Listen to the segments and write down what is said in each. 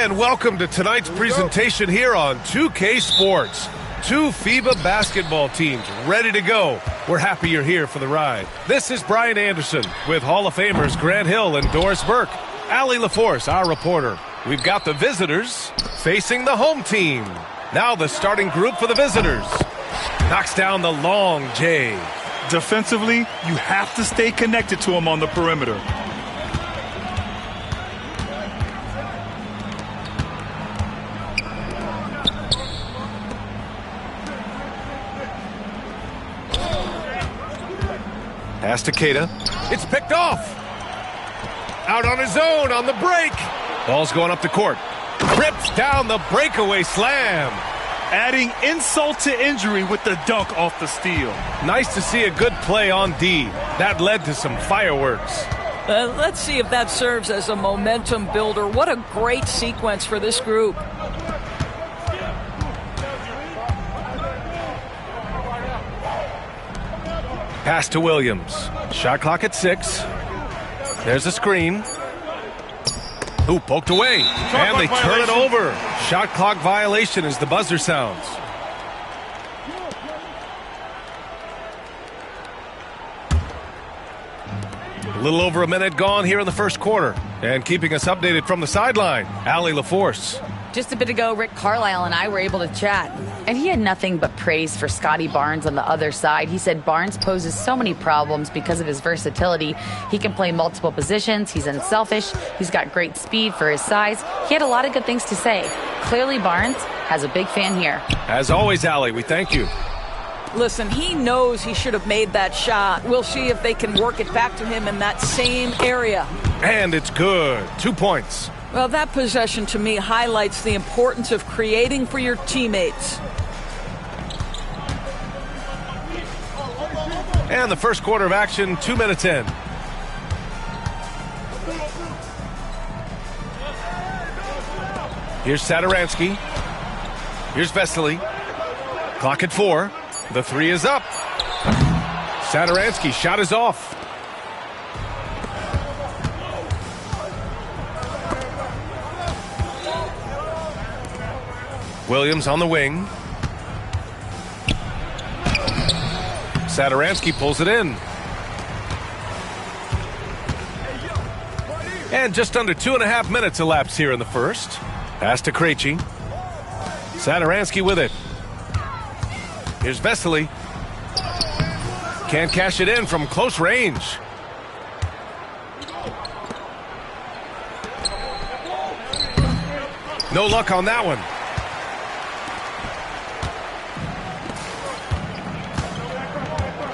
And welcome to tonight's presentation here on 2K Sports. Two FIBA basketball teams ready to go. We're happy you're here for the ride. This is Brian Anderson with Hall of Famers Grant Hill and Doris Burke. Allie LaForce, our reporter. We've got the visitors facing the home team. Now the starting group for the visitors. Knocks down the long J. Defensively, you have to stay connected to him on the perimeter. Pass to Keita. It's picked off. Out on his own on the break. Ball's going up the court. Rips down the breakaway slam. Adding insult to injury with the dunk off the steal. Nice to see a good play on D. That led to some fireworks. Let's see if that serves as a momentum builder. What a great sequence for this group. Pass to Williams. Shot clock at 6. There's a screen. Ooh, poked away. And they turn it over. Shot clock violation as the buzzer sounds. A little over a minute gone here in the first quarter. And keeping us updated from the sideline, Allie LaForce. Just a bit ago, Rick Carlisle and I were able to chat, and he had nothing but praise for Scotty Barnes on the other side. He said Barnes poses so many problems because of his versatility. He can play multiple positions. He's unselfish. He's got great speed for his size. He had a lot of good things to say. Clearly, Barnes has a big fan here. As always, Allie, we thank you. Listen, he knows he should have made that shot. We'll see if they can work it back to him in that same area. And it's good. 2 points. Well, that possession to me highlights the importance of creating for your teammates. And the first quarter of action, 2 minutes in. Here's Satoransky. Here's Vesely. Clock at 4. The 3 is up. Satoransky shot is off. Williams on the wing. Satoransky pulls it in. And just under 2.5 minutes elapsed here in the first. Pass to Krejci. Satoransky with it. Here's Vesely. Can't cash it in from close range. No luck on that one.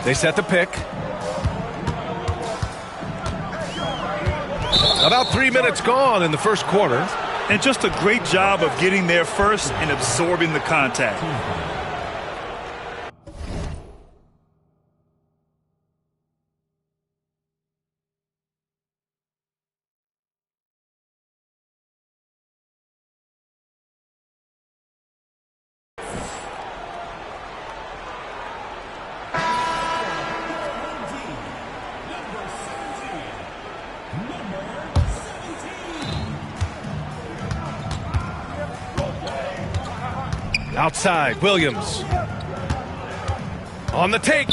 They set the pick. About 3 minutes gone in the first quarter. And just a great job of getting there first and absorbing the contact. Outside, Williams. On the take.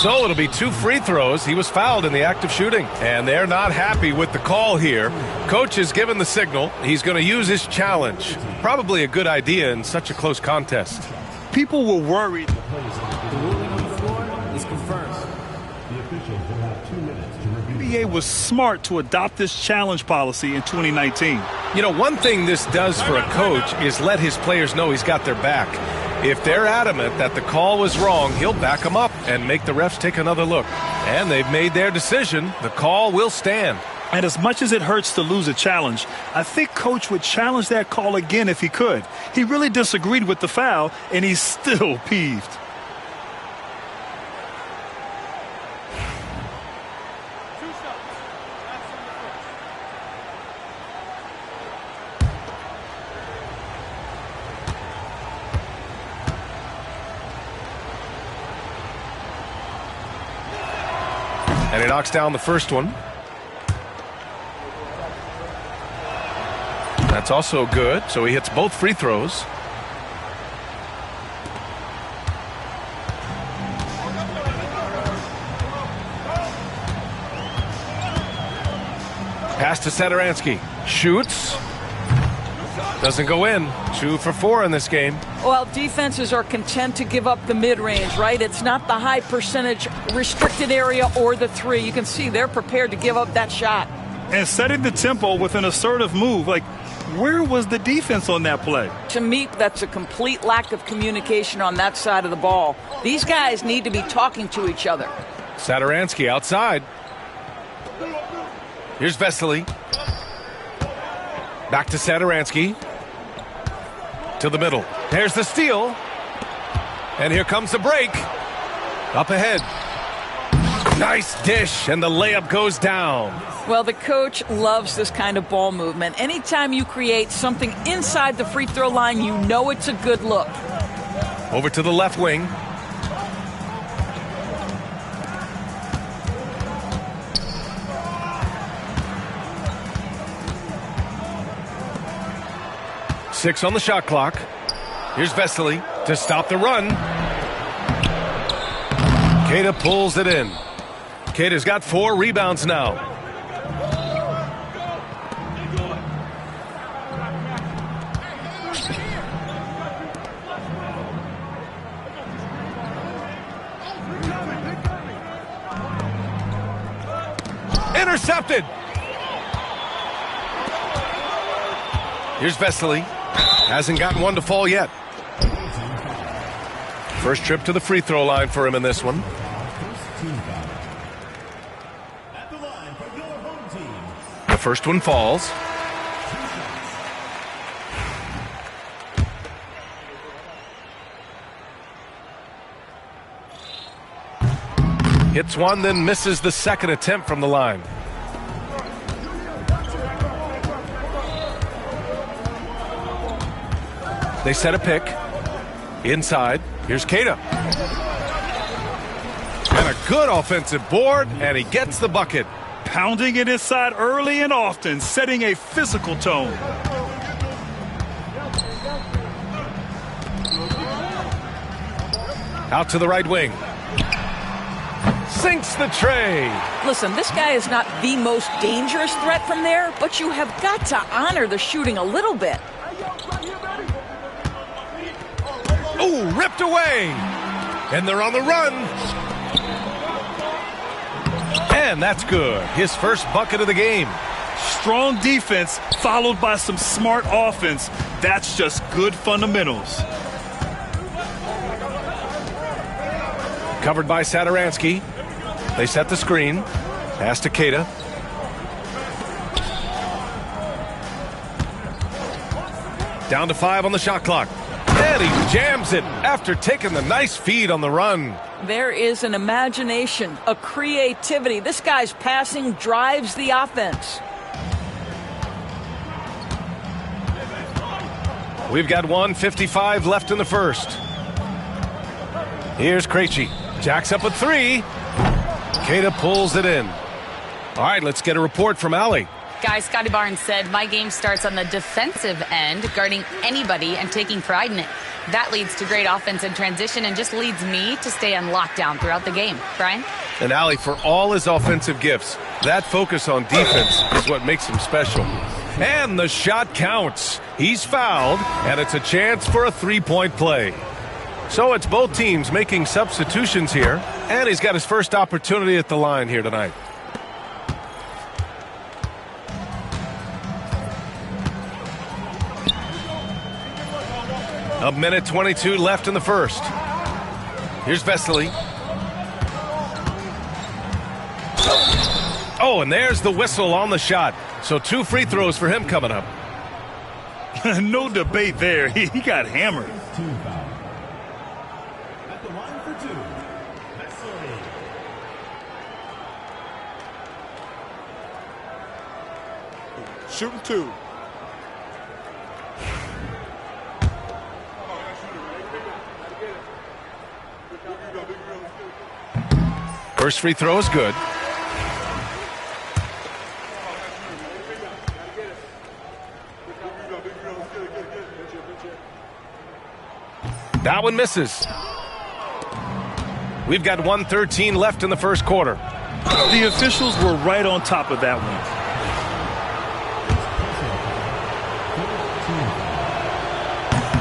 So it'll be 2 free throws. He was fouled in the act of shooting. And they're not happy with the call here. Coach has given the signal. He's going to use his challenge. Probably a good idea in such a close contest. People were worried. The ruling on the floor is confirmed. The officials will have 2 minutes to review. NBA was smart to adopt this challenge policy in 2019. You know, one thing this does for a coach is let his players know he's got their back. If they're adamant that the call was wrong, he'll back them up and make the refs take another look. And they've made their decision. The call will stand. And as much as it hurts to lose a challenge, I think Coach would challenge that call again if he could. He really disagreed with the foul, and he's still peeved. And he knocks down the first one. That's also good. So he hits both free throws. Pass to Satoransky. Shoots. Doesn't go in. 2 for 4 in this game. Well, defenses are content to give up the mid-range, right? It's not the high percentage restricted area or the 3. You can see they're prepared to give up that shot. And setting the tempo with an assertive move. Like, where was the defense on that play? To me, that's a complete lack of communication on that side of the ball. These guys need to be talking to each other. Satoransky outside. Here's Vesely. Back to Satoransky. To the middle. There's the steal. And here comes the break. Up ahead. Nice dish, and the layup goes down. Well, the coach loves this kind of ball movement. Anytime you create something inside the free throw line, you know it's a good look. Over to the left wing. 6 on the shot clock. Here's Vesely to stop the run. Queta pulls it in. Queta's got 4 rebounds now. Intercepted. Here's Vesely. Hasn't gotten one to fall yet. First trip to the free throw line for him in this one. The first one falls. Hits one, then misses the second attempt from the line. They set a pick. Inside. Here's Queta. And a good offensive board, and he gets the bucket. Pounding it inside early and often, setting a physical tone. Out to the right wing. Sinks the tray. Listen, this guy is not the most dangerous threat from there, but you have got to honor the shooting a little bit. Oh, ripped away. And they're on the run. And that's good. His first bucket of the game. Strong defense followed by some smart offense. That's just good fundamentals. Covered by Satoransky. They set the screen. Pass to Queta. Down to 5 on the shot clock. And he jams it after taking the nice feed on the run. There is an imagination, a creativity. This guy's passing drives the offense. We've got 1:55 left in the first. Here's Krejci. Jacks up a 3. Queta pulls it in. All right, let's get a report from Allie. Guys, Scotty Barnes said, my game starts on the defensive end, guarding anybody and taking pride in it. That leads to great offense in transition and just leads me to stay on lockdown throughout the game. Brian? And Allie, for all his offensive gifts, that focus on defense is what makes him special. And the shot counts. He's fouled, and it's a chance for a three-point play. So it's both teams making substitutions here, and he's got his first opportunity at the line here tonight. A minute 22 left in the first. Here's Vesely. Oh, and there's the whistle on the shot. So 2 free throws for him coming up. No debate there. He got hammered. At the line for 2, Vesely. Shooting 2. First free throw is good. That one misses. We've got 1:13 left in the first quarter. The officials were right on top of that one.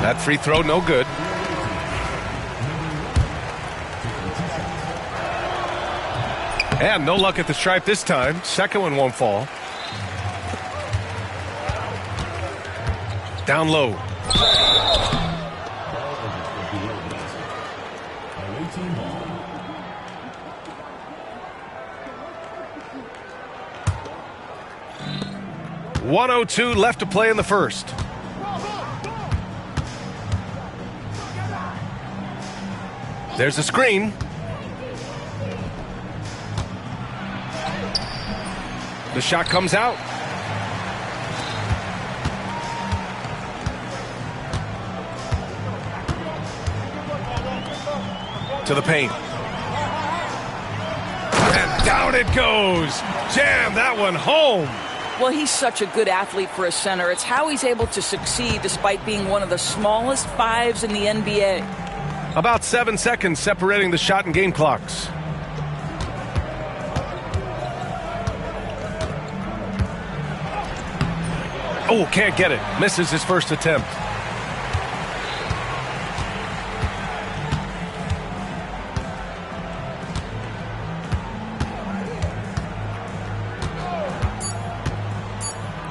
That free throw, no good. And no luck at the stripe this time. Second one won't fall. Down low. .102 left to play in the first. There's a screen. The shot comes out. To the paint. And down it goes. Jam that one home. Well, he's such a good athlete for a center. It's how he's able to succeed despite being one of the smallest fives in the NBA. About 7 seconds separating the shot and game clocks. Oh, can't get it. Misses his first attempt.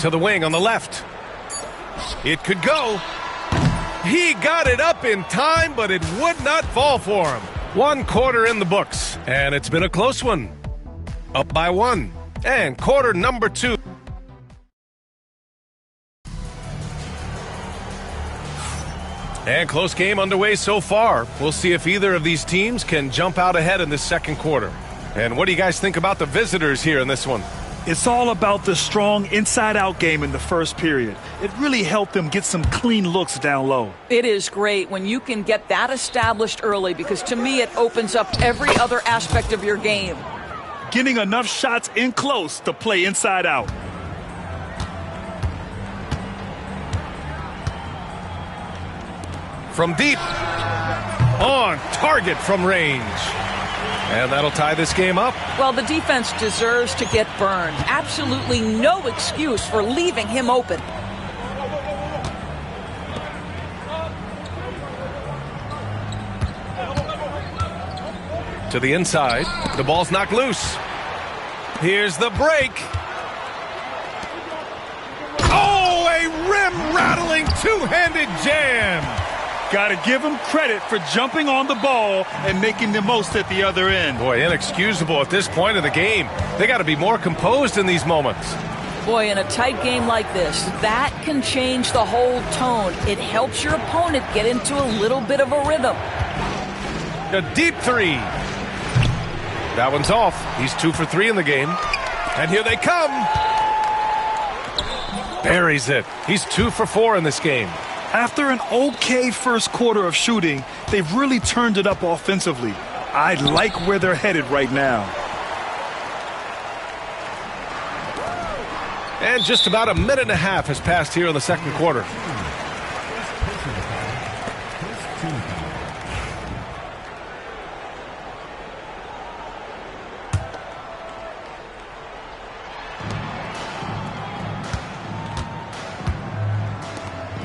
To the wing on the left. It could go. He got it up in time, but it would not fall for him. 1 quarter in the books, and it's been a close one. Up by 1. And quarter number 2. And close game underway so far. We'll see if either of these teams can jump out ahead in this second quarter. And what do you guys think about the visitors here in this one? It's all about the strong inside-out game in the first period. It really helped them get some clean looks down low. It is great when you can get that established early because to me it opens up every other aspect of your game. Getting enough shots in close to play inside out. From deep. On target from range. And that'll tie this game up. Well, the defense deserves to get burned. Absolutely no excuse for leaving him open. To the inside. The ball's knocked loose. Here's the break. Oh, a rim-rattling two-handed jam. Got to give him credit for jumping on the ball and making the most at the other end. Boy, inexcusable at this point of the game. They got to be more composed in these moments. Boy, in a tight game like this, that can change the whole tone. It helps your opponent get into a little bit of a rhythm. A deep 3. That one's off. He's 2 for 3 in the game. And here they come. Buries it. He's 2 for 4 in this game. After an okay first quarter of shooting, they've really turned it up offensively. I like where they're headed right now. And just about a minute and a half has passed here in the second quarter.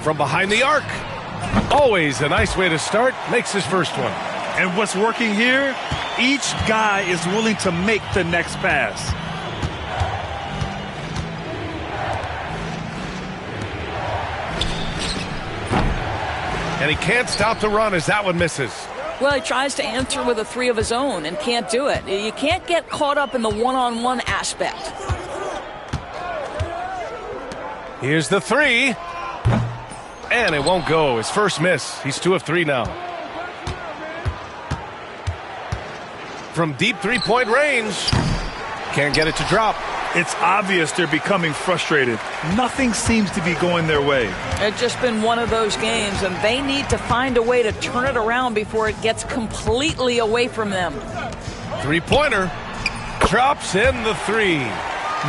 From behind the arc. Always a nice way to start. Makes his first one. And what's working here? Each guy is willing to make the next pass. And he can't stop the run as that one misses. Well, he tries to answer with a 3 of his own and can't do it. You can't get caught up in the one-on-one aspect. Here's the 3. And it won't go. His first miss. He's 2 of 3 now. From deep 3-point range. Can't get it to drop. It's obvious they're becoming frustrated. Nothing seems to be going their way. It's just been one of those games, and they need to find a way to turn it around before it gets completely away from them. 3-pointer. Drops in the 3.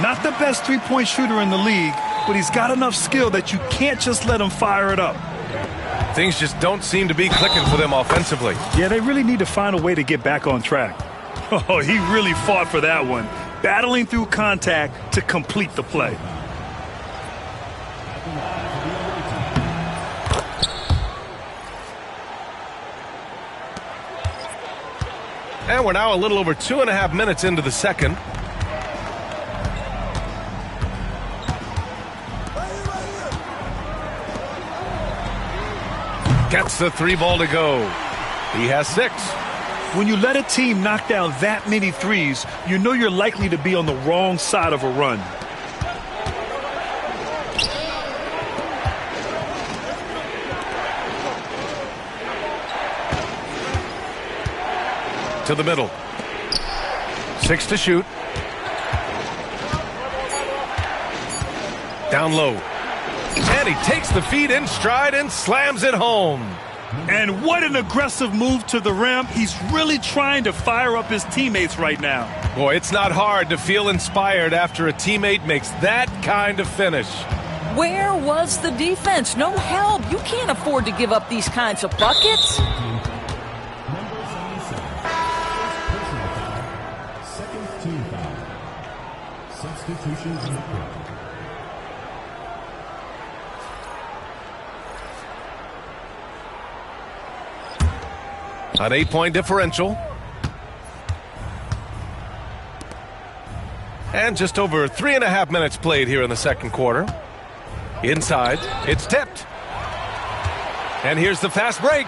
Not the best 3-point shooter in the league, but he's got enough skill that you can't just let him fire it up. Things just don't seem to be clicking for them offensively. Yeah, they really need to find a way to get back on track. Oh, he really fought for that one, battling through contact to complete the play. And we're now a little over 2.5 minutes into the second. Gets the 3 ball to go. He has 6. When you let a team knock down that many threes, you know you're likely to be on the wrong side of a run. To the middle. 6 to shoot. Down low. And he takes the feed in stride and slams it home. And what an aggressive move to the rim. He's really trying to fire up his teammates right now. Boy, it's not hard to feel inspired after a teammate makes that kind of finish. Where was the defense? No help. You can't afford to give up these kinds of buckets. Number 77. Personal foul. Second team foul. Substitutions in the court. An 8-point differential. And just over 3.5 minutes played here in the second quarter. Inside, it's tipped. And here's the fast break.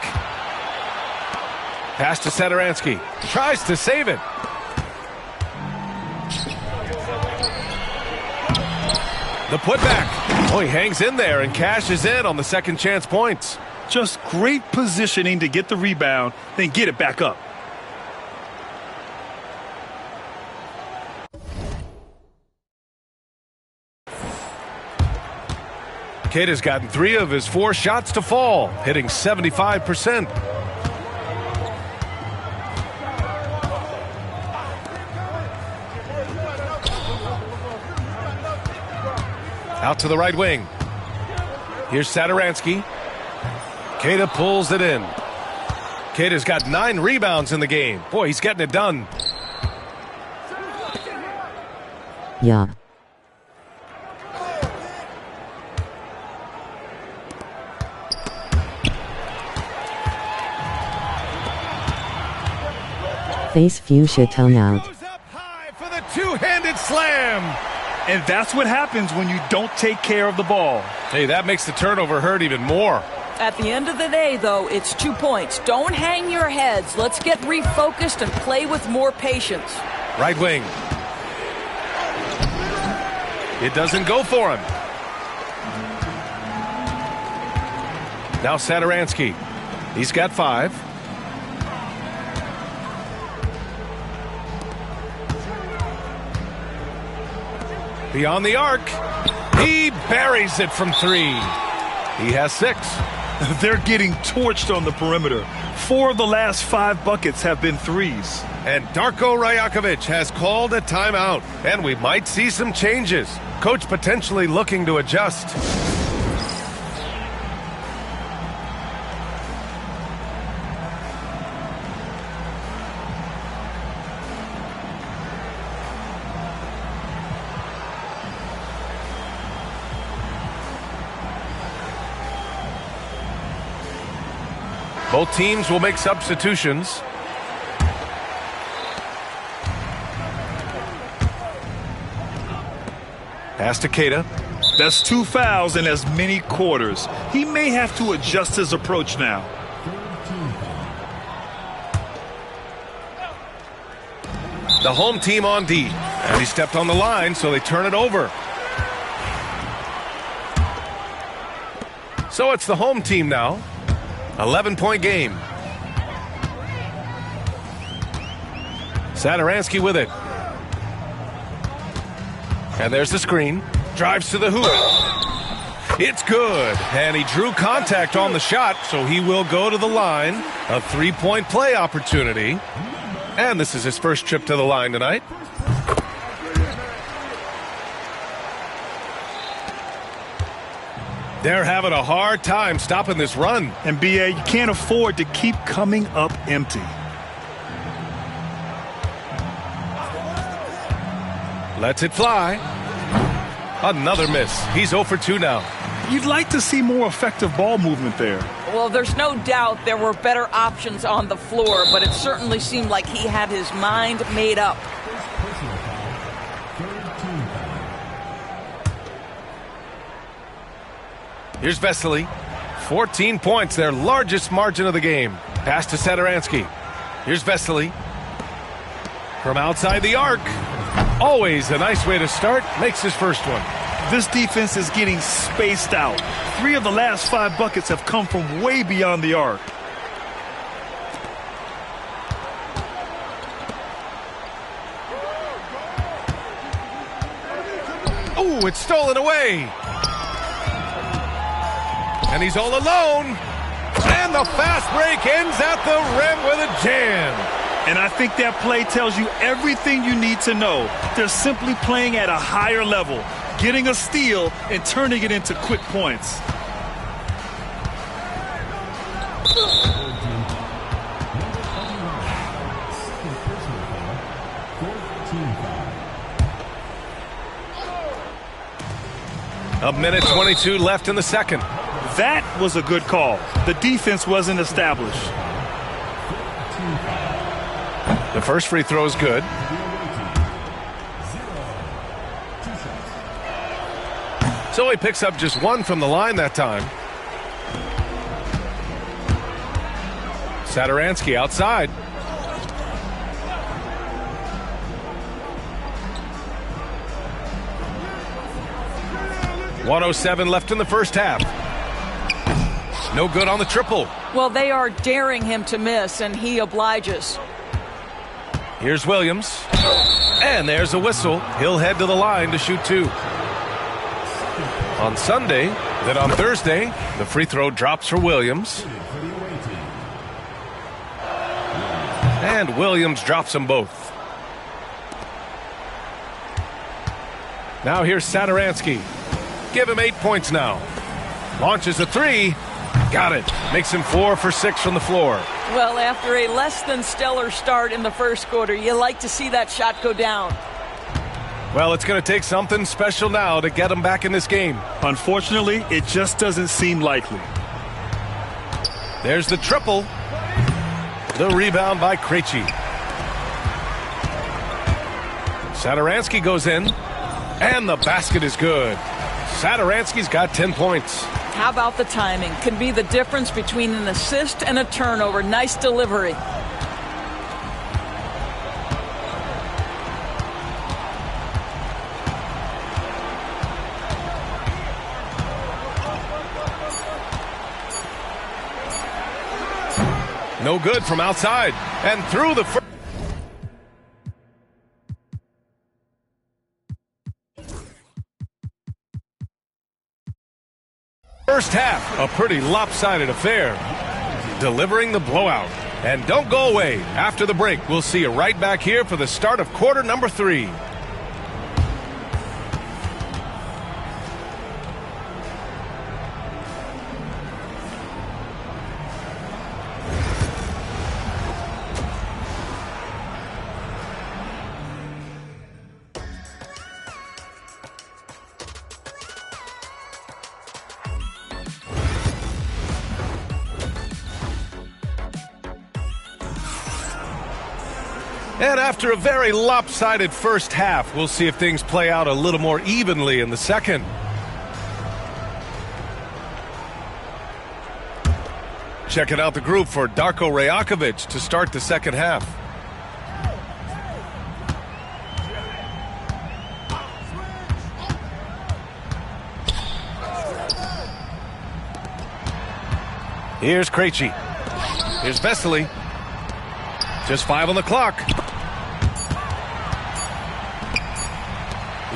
Pass to Satoransky. Tries to save it. The putback. Oh, he hangs in there and cashes in on the second chance points. Just great positioning to get the rebound, then get it back up. Keita's gotten 3 of his 4 shots to fall, hitting 75%. Out to the right wing. Here's Satoransky. Keita pulls it in. Keita's got 9 rebounds in the game. Boy, he's getting it done. Yeah. Face fuchsia tone out. Goes up high for the two-handed slam. And that's what happens when you don't take care of the ball. Hey, that makes the turnover hurt even more. At the end of the day, though, it's 2 points. Don't hang your heads. Let's get refocused and play with more patience. Right wing. It doesn't go for him. Now Satoransky. He's got 5. Beyond the arc. He buries it from 3. He has 6. They're getting torched on the perimeter. 4 of the last 5 buckets have been threes. And Darko Rajakovic has called a timeout. And we might see some changes. Coach potentially looking to adjust. Both teams will make substitutions. Pass to Keita. That's 2 fouls in as many quarters. He may have to adjust his approach now. The home team on D. And he stepped on the line, so they turn it over. So it's the home team now. 11-point game. Satoransky with it. And there's the screen. Drives to the hoop. It's good. And he drew contact on the shot, so he will go to the line. A 3-point play opportunity. And this is his first trip to the line tonight. They're having a hard time stopping this run. And BA, you can't afford to keep coming up empty. Lets it fly. Another miss. He's 0 for 2 now. You'd like to see more effective ball movement there. Well, there's no doubt there were better options on the floor, but it certainly seemed like he had his mind made up. Here's Vesely. 14 points, their largest margin of the game. Pass to Satoransky. Here's Vesely. From outside the arc. Always a nice way to start. Makes his first one. This defense is getting spaced out. 3 of the last 5 buckets have come from way beyond the arc. Oh, it's stolen away. And he's all alone. And the fast break ends at the rim with a jam. And I think that play tells you everything you need to know. They're simply playing at a higher level, getting a steal and turning it into quick points. A minute 22 left in the second. That was a good call. The defense wasn't established. The first free throw is good. So he picks up just one from the line that time. Satoransky outside. .107 left in the first half. No good on the triple. Well, they are daring him to miss, and he obliges. Here's Williams. And there's a whistle. He'll head to the line to shoot two. On Sunday, then on Thursday, the free throw drops for Williams. And Williams drops them both. Now here's Satoransky. Give him 8 points now. Launches a three. Got it. Makes him 4 for 6 from the floor. Well, after a less than stellar start in the first quarter, you like to see that shot go down. Well, it's going to take something special now to get him back in this game. Unfortunately, it just doesn't seem likely. There's the triple. The rebound by Krejci. Satoransky goes in. And the basket is good. Satoransky's got 10 points. How about the timing? Can be the difference between an assist and a turnover. Nice delivery. No good from outside. And through the first half, a pretty lopsided affair. Delivering the blowout. And don't go away. After the break, we'll see you right back here for the start of quarter number 3. And after a very lopsided first half, we'll see if things play out a little more evenly in the second. Checking out the group for Darko Rajakovic to start the second half. Here's Krejci. Here's Vesely. Just 5 on the clock.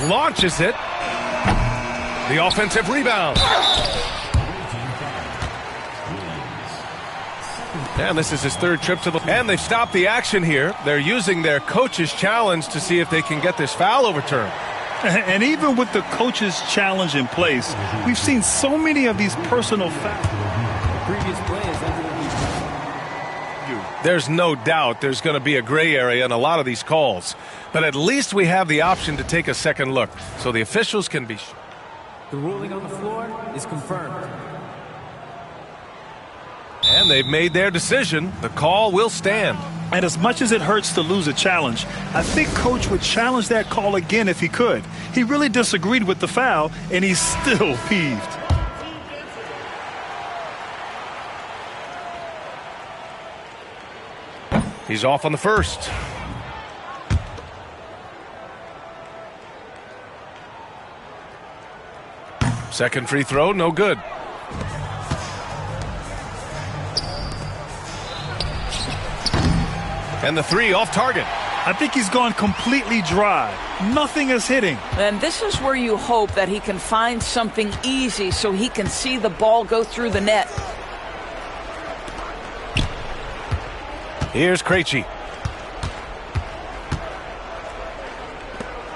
Launches it. The offensive rebound. And this is his third trip to the... And they've stopped the action here. They're using their coach's challenge to see if they can get this foul overturned. And even with the coach's challenge in place, we've seen so many of these personal fouls. Previous play is There's no doubt there's going to be a gray area in a lot of these calls. But at least we have the option to take a second look, so the officials can be... The ruling on the floor is confirmed. And they've made their decision. The call will stand. And as much as it hurts to lose a challenge, I think Coach would challenge that call again if he could. He really disagreed with the foul, and he's still peeved. He's off on the first. Second free throw, no good. And the three off target. I think he's gone completely dry. Nothing is hitting. And this is where you hope that he can find something easy so he can see the ball go through the net. Here's Krejci.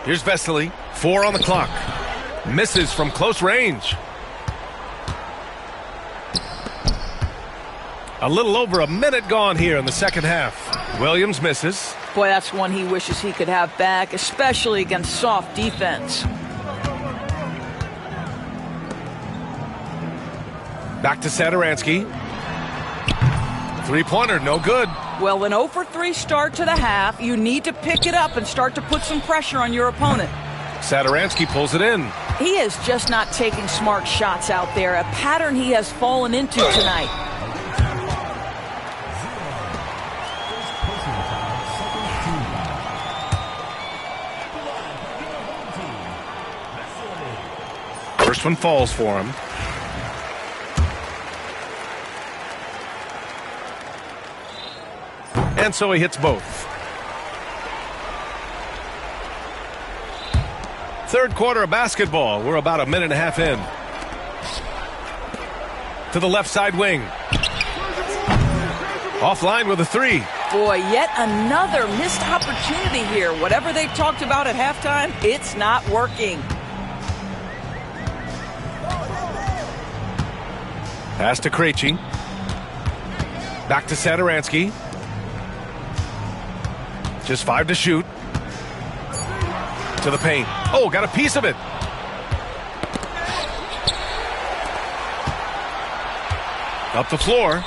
Here's Vesely. 4 on the clock. Misses from close range. A little over a minute gone here in the second half. Williams misses. Boy, that's one he wishes he could have back, especially against soft defense. Back to Satoransky. Three-pointer, no good. Well, an 0 for 3 start to the half. You need to pick it up and start to put some pressure on your opponent. Satoransky pulls it in. He is just not taking smart shots out there, a pattern he has fallen into tonight. First one falls for him. And so he hits both. Third quarter of basketball. We're about a minute and a half in. To the left side wing. Offline with a 3. Boy, yet another missed opportunity here. Whatever they talked about at halftime, it's not working. Pass to Krejci. Back to Satoransky. Just 5 to shoot. To the paint. Oh, got a piece of it. Up the floor.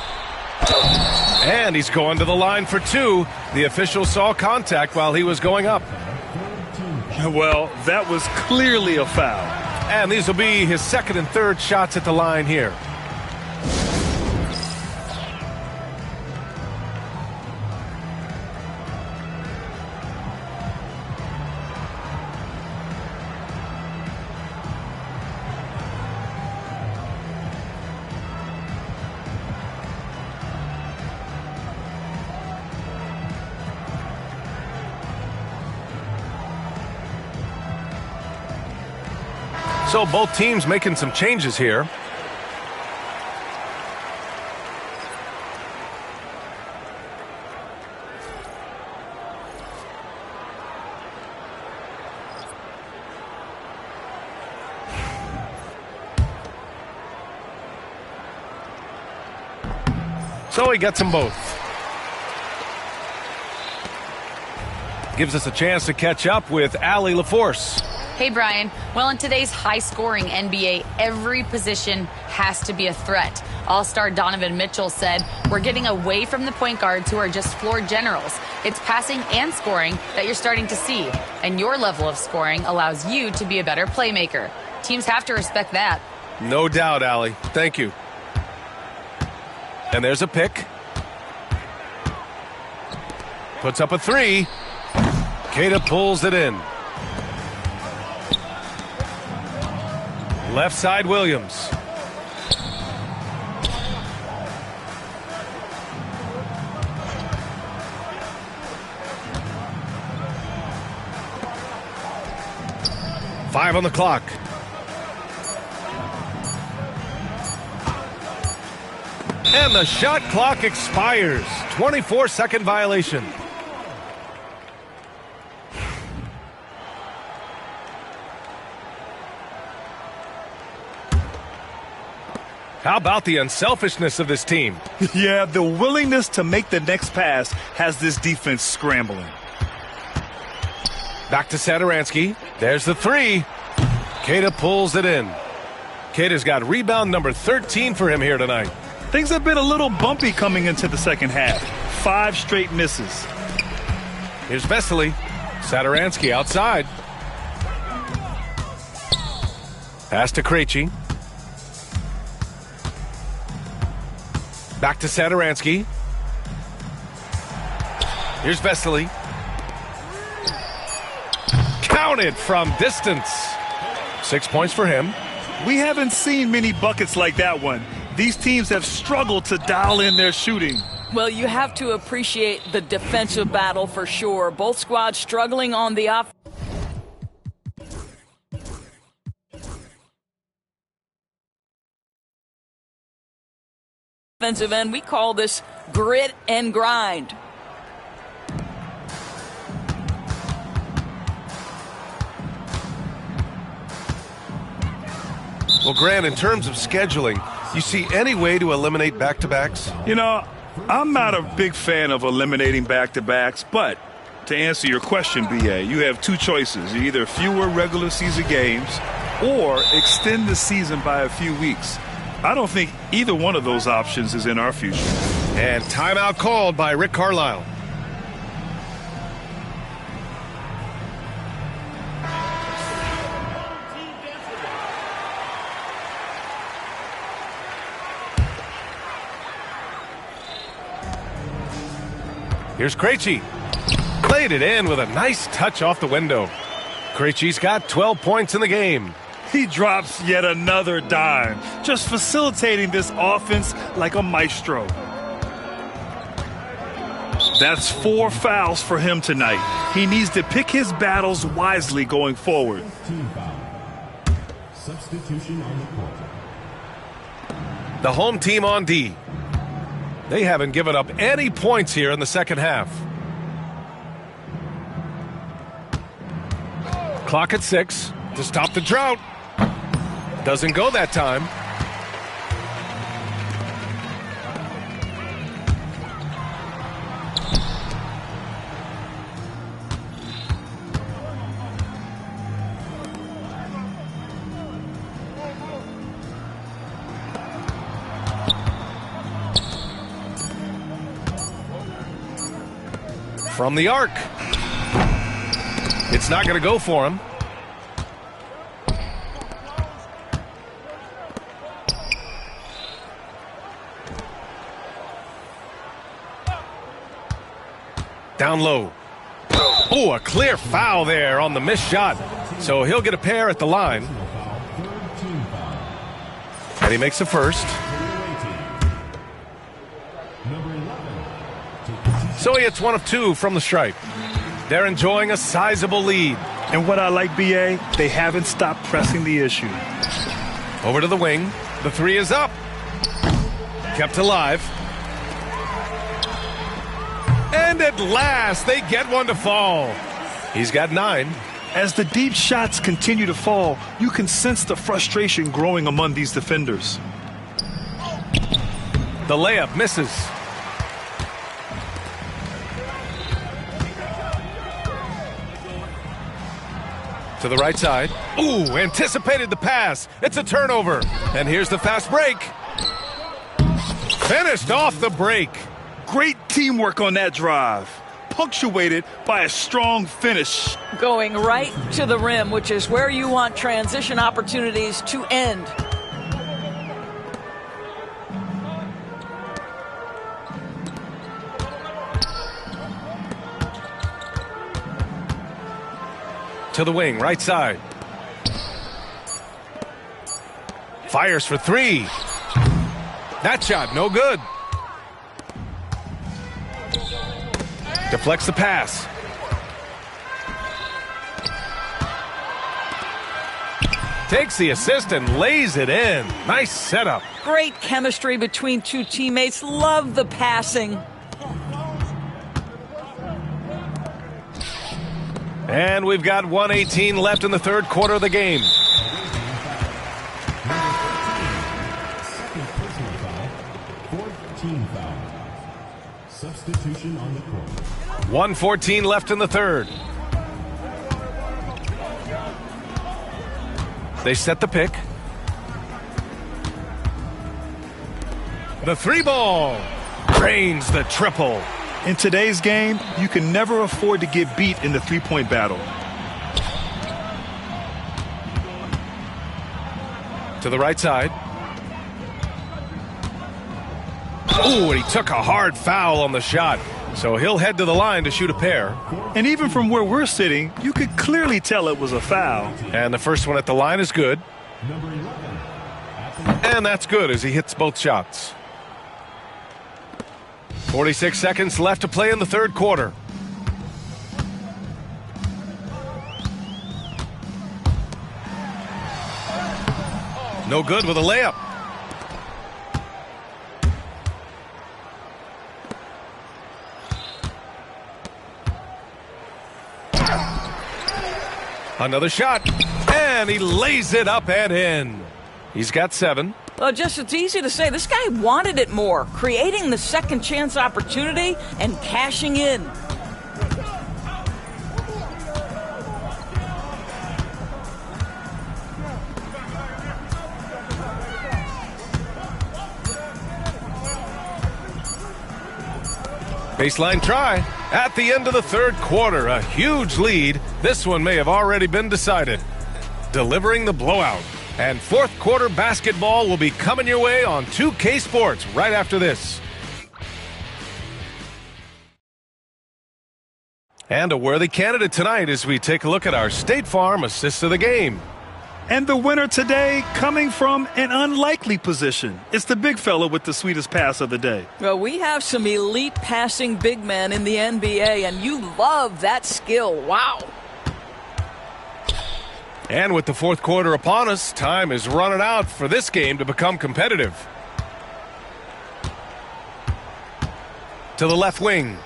And he's going to the line for 2. The official saw contact while he was going up. Well, that was clearly a foul. And these will be his second and third shots at the line here. So both teams making some changes here. So he gets them both. Gives us a chance to catch up with Allie LaForce. Hey, Brian. Well, in today's high-scoring NBA, every position has to be a threat. All-star Donovan Mitchell said, "We're getting away from the point guards who are just floor generals. It's passing and scoring that you're starting to see, and your level of scoring allows you to be a better playmaker. Teams have to respect that." No doubt, Allie. Thank you. And there's a pick. Puts up a 3. Keita pulls it in. Left side, Williams. Five on the clock. And the shot clock expires. 24-second violation. How about the unselfishness of this team? Yeah, the willingness to make the next pass has this defense scrambling. Back to Satoransky. There's the 3. Keita pulls it in. Keita's got rebound number 13 for him here tonight. Things have been a little bumpy coming into the second half. 5 straight misses. Here's Vesely. Satoransky outside. Pass to Krejci. Back to Satoransky. Here's Vesely. Counted from distance. 6 points for him. We haven't seen many buckets like that one. These teams have struggled to dial in their shooting. Well, you have to appreciate the defensive battle for sure. Both squads struggling on the offensive end. We call this grit and grind. Well, Grant, in terms of scheduling, you see any way to eliminate back-to-backs? You know, I'm not a big fan of eliminating back-to-backs, but to answer your question, BA, you have two choices. Either fewer regular season games or extend the season by a few weeks. I don't think either one of those options is in our future. And timeout called by Rick Carlisle. Here's Krejci. Played it in with a nice touch off the window. Krejci's got 12 points in the game. He drops yet another dime, just facilitating this offense like a maestro. That's 4 fouls for him tonight. He needs to pick his battles wisely going forward. Team foul. Substitution on the court. The home team on D. They haven't given up any points here in the second half. Clock at 6 to stop the drought. Doesn't go that time. From the arc. It's not going to go for him. Down low. Oh, a clear foul there on the missed shot. So he'll get a pair at the line. And he makes the first. So he hits 1 of 2 from the stripe. They're enjoying a sizable lead. And what I like, BA, they haven't stopped pressing the issue. Over to the wing. The 3 is up. Kept alive. And at last, they get one to fall. He's got 9. As the deep shots continue to fall, you can sense the frustration growing among these defenders. The layup misses. To the right side. Ooh, anticipated the pass. It's a turnover. And here's the fast break. Finished off the break. Great teamwork on that drive, punctuated by a strong finish. Going right to the rim, which is where you want transition opportunities to end. To the wing, right side. Fires for 3. That shot, no good. Deflects the pass. Takes the assist and lays it in. Nice setup. Great chemistry between two teammates. Love the passing. And we've got 1:18 left in the third quarter of the game. Second personal foul. 4th team foul. Substitution on the court. 1:14 left in the third. They set the pick. The 3 ball. Drains the triple. In today's game, you can never afford to get beat in the three-point battle. To the right side. Ooh, and he took a hard foul on the shot. So he'll head to the line to shoot a pair. And even from where we're sitting, you could clearly tell it was a foul. And the first one at the line is good. Number 11. And that's good as he hits both shots. 46 seconds left to play in the third quarter. No good with a layup. Another shot. And he lays it up and in. He's got 7. Well, just it's easy to say this guy wanted it more, creating the second chance opportunity and cashing in. Baseline try at the end of the third quarter. A huge lead. This one may have already been decided. Delivering the blowout. And fourth quarter basketball will be coming your way on 2K Sports right after this. And a worthy candidate tonight as we take a look at our State Farm assist of the game. And the winner today coming from an unlikely position. It's the big fella with the sweetest pass of the day. Well, we have some elite passing big men in the NBA, and you love that skill. Wow. And with the fourth quarter upon us, time is running out for this game to become competitive. To the left wing.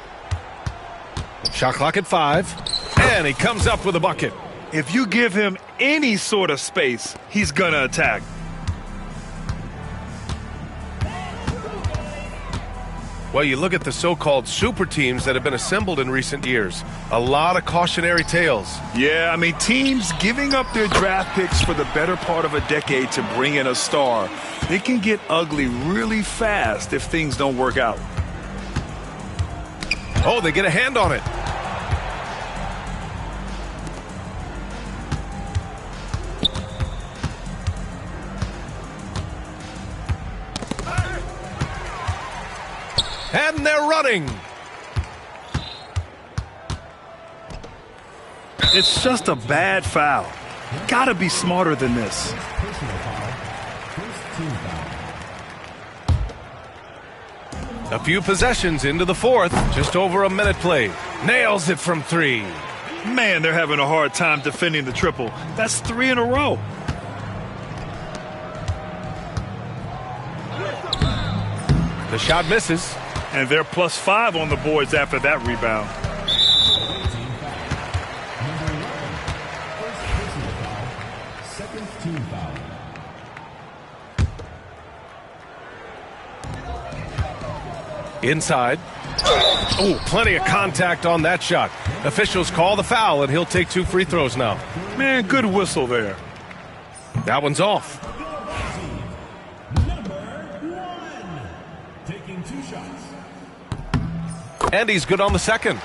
Shot clock at 5. And he comes up with a bucket. If you give him any sort of space, he's going to attack. Well, you look at the so-called super teams that have been assembled in recent years. A lot of cautionary tales. Yeah, I mean, teams giving up their draft picks for the better part of a decade to bring in a star. It can get ugly really fast if things don't work out. Oh, they get a hand on it. And they're running. It's just a bad foul. Gotta be smarter than this. A few possessions into the fourth. Just over a minute played. Nails it from 3. Man, they're having a hard time defending the triple. That's 3 in a row. The shot misses. And they're +5 on the boards after that rebound. Inside. Oh, plenty of contact on that shot. Officials call the foul, and he'll take 2 free throws now. Man, good whistle there. That one's off. And he's good on the second.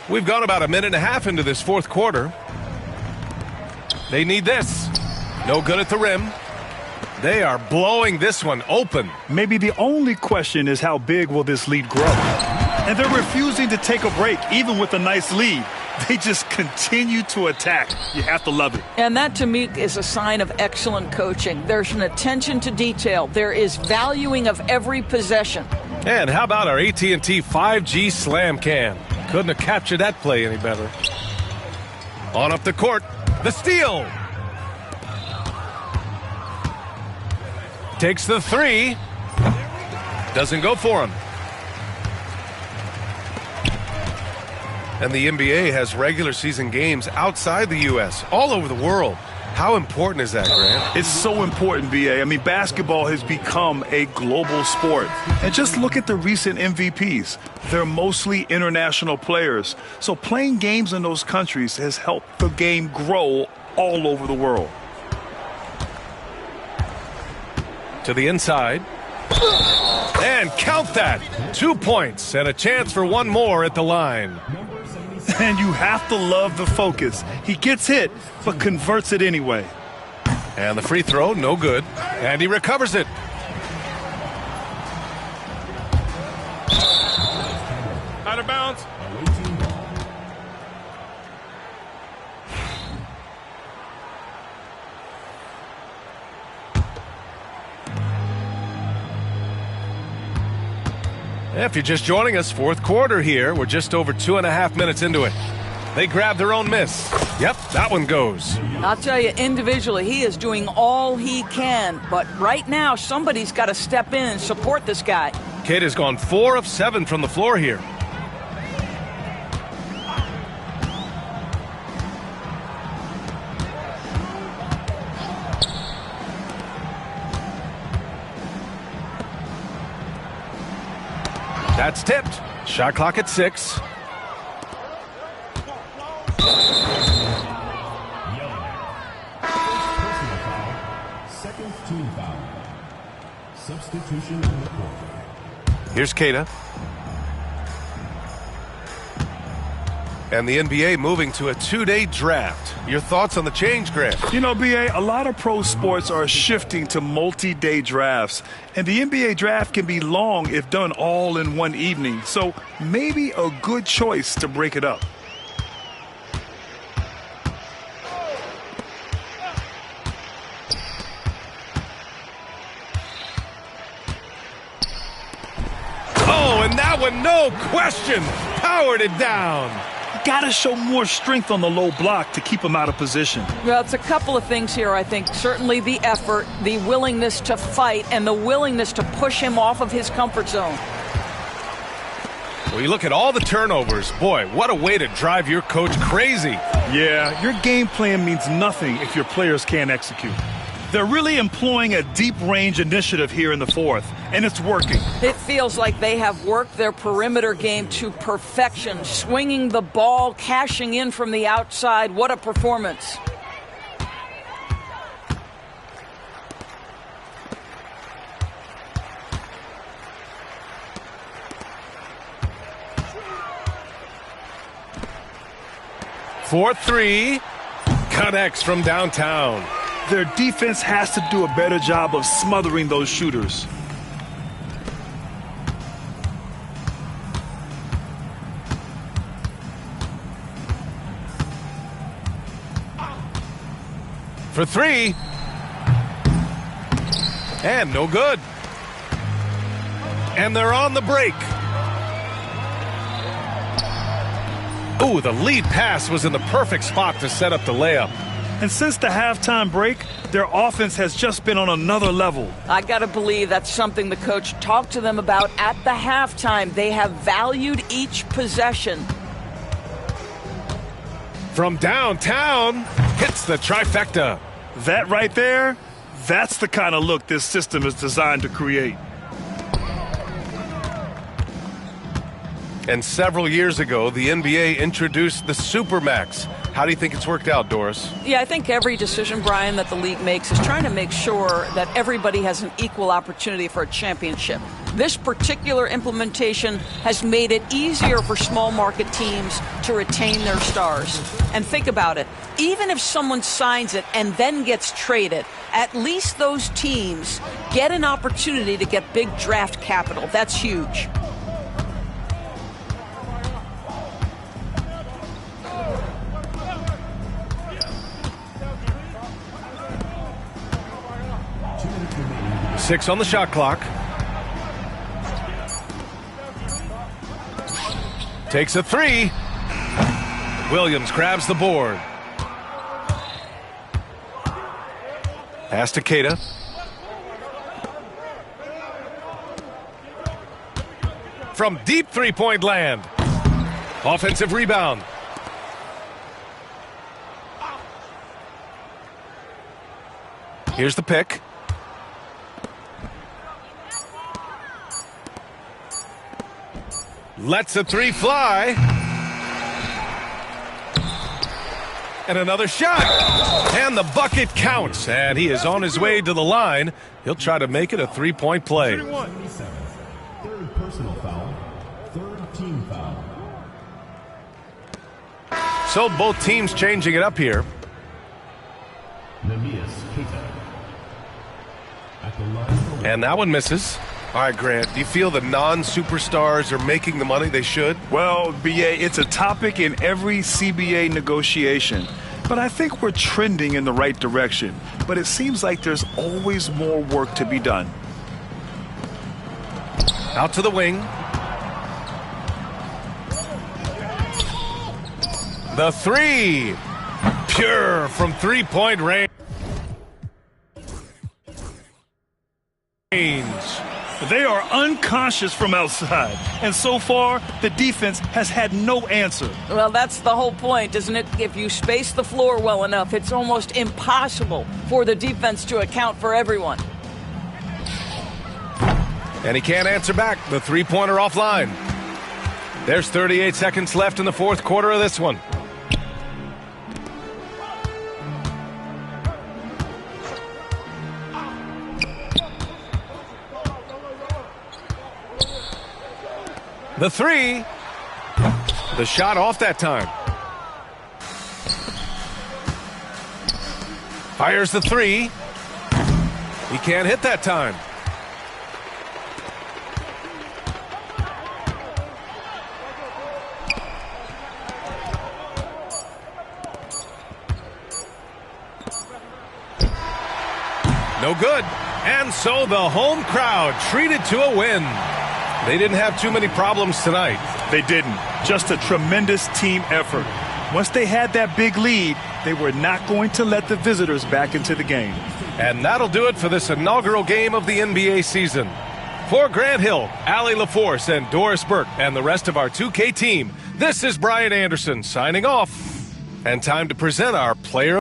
We've gone about a minute and a half into this fourth quarter. They need this. No good at the rim. They are blowing this one open. Maybe the only question is how big will this lead grow? And they're refusing to take a break, even with a nice lead. They just continue to attack. You have to love it. And that, to me, is a sign of excellent coaching. There's an attention to detail. There is valuing of every possession. And how about our AT&T 5G Slam Cam? Couldn't have captured that play any better. On up the court. The steal. Takes the 3. Doesn't go for him. And the NBA has regular season games outside the U.S., all over the world. How important is that, Grant? It's so important, B.A. I mean, basketball has become a global sport. And just look at the recent MVPs. They're mostly international players. So playing games in those countries has helped the game grow all over the world. To the inside. And count that. 2 points and a chance for one more at the line. And you have to love the focus. He gets hit, but converts it anyway. And the free throw, no good. And he recovers it. Out of bounds. If you're just joining us, fourth quarter here. We're just over 2.5 minutes into it. They grab their own miss. Yep, that one goes. I'll tell you, individually, he is doing all he can. But right now, somebody's got to step in and support this guy. Kid has gone 4 of 7 from the floor here. That's tipped. Shot clock at 6. Personal foul. Second team foul. Substitution in the court. Here's Keita. And the NBA moving to a 2-day draft. Your thoughts on the change, Grant? You know, BA, a lot of pro sports are shifting to multi-day drafts. And the NBA draft can be long if done all in one evening. So maybe a good choice to break it up. Oh, and that one, no question, powered it down. Got to show more strength on the low block to keep him out of position. Well, it's a couple of things here, I think. Certainly the effort, the willingness to fight, and the willingness to push him off of his comfort zone. Well, you look at all the turnovers. Boy, what a way to drive your coach crazy. Yeah, your game plan means nothing if your players can't execute. They're really employing a deep range initiative here in the fourth, and it's working. It feels like they have worked their perimeter game to perfection, swinging the ball, cashing in from the outside. What a performance. For 3, connects from downtown. Their defense has to do a better job of smothering those shooters. For 3. And no good. And they're on the break. Ooh, the lead pass was in the perfect spot to set up the layup. And since the halftime break, their offense has just been on another level. I got to believe that's something the coach talked to them about at the halftime. They have valued each possession. From downtown, hits the trifecta. That right there, that's the kind of look this system is designed to create. And several years ago, the NBA introduced the Supermax. How do you think it's worked out, Doris? Yeah, I think every decision, Brian, that the league makes is trying to make sure that everybody has an equal opportunity for a championship. This particular implementation has made it easier for small market teams to retain their stars. And think about it. Even if someone signs it and then gets traded, at least those teams get an opportunity to get big draft capital. That's huge. Six on the shot clock. Takes a 3. Williams grabs the board. Pass to Keita. From deep three-point land. Offensive rebound. Here's the pick. Lets a 3 fly. And another shot. And the bucket counts. And he is on his way to the line. He'll try to make it a 3-point play. 27th. Third personal foul. Third team foul. So both teams changing it up here. And that one misses. All right, Grant, do you feel the non-superstars are making the money they should? Well, BA, it's a topic in every CBA negotiation. But I think we're trending in the right direction. But it seems like there's always more work to be done. Out to the wing. The 3. Pure from three-point range. They are unconscious from outside, and so far, the defense has had no answer. Well, that's the whole point, isn't it? If you space the floor well enough, it's almost impossible for the defense to account for everyone. And he can't answer back. The three-pointer offline. There's 38 seconds left in the fourth quarter of this one. The three. The shot off that time. Fires the three. He can't hit that time. No good. And so the home crowd treated to a win. They didn't have too many problems tonight. They didn't. Just a tremendous team effort. Once they had that big lead, they were not going to let the visitors back into the game. And that'll do it for this inaugural game of the NBA season. For Grant Hill, Allie LaForce, and Doris Burke, and the rest of our 2K team, this is Brian Anderson signing off. And time to present our player